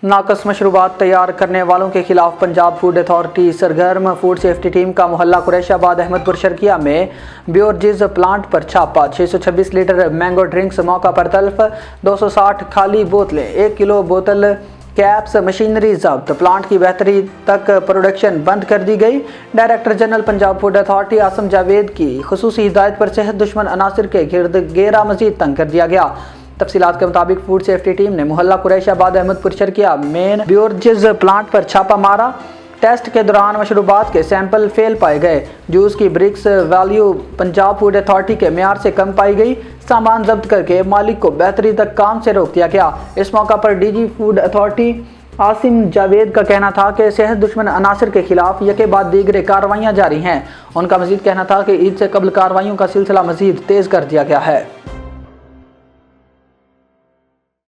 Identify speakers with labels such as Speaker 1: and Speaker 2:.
Speaker 1: ناقص مشروبات تیار کرنے والوں کے خلاف پنجاب فوڈ اتھارٹی سرگرم۔ فوڈ سیفٹی ٹیم کا محلہ قریش آباد احمد پور شرقیہ میں بیوریجز پلانٹ پر چھاپا۔ 626 لیٹر مینگو ڈرنکس موقع پر تلف، 260 خالی بوتلیں، 1 کلو بوتل کیپس، مشینری ضبط۔ پلانٹ کی بہتری تک پروڈکشن بند کر دی گئی۔ Director general Punjab Food authority Asim Javed کی خصوصی ہدایت پر صحت دشمن عناصر کے گرد گھیرا مزید تنگ کر دیا گیا۔ تفصیلات کے مطابق فوڈ سیفٹی ٹیم نے محلہ قریش آباد احمد پور شرقیہ مین بیوریجز پلانٹ پر چھاپا مارا۔ ٹیسٹ کے دوران مشروبات کے سیمپل فیل پائے گئے۔ جوس کی Brix value Punjab Food Authority کے معیار سے کم پائی گئی۔ سامان ضبط کر کے مالک کو بہتری تک کام سے روک دیا گیا۔ اس موقع پر D G food authority Asim Javed کا کہنا تھا کہ صحت دشمن عناصر کے خلاف یکے بعد دیگر کارروائیاں جاری ہیں۔ ان کا مزید کہنا تھا کہ عید سے قبل کارروائیوں کا سلسلہ مزید تیز کر دیا گیا ہے۔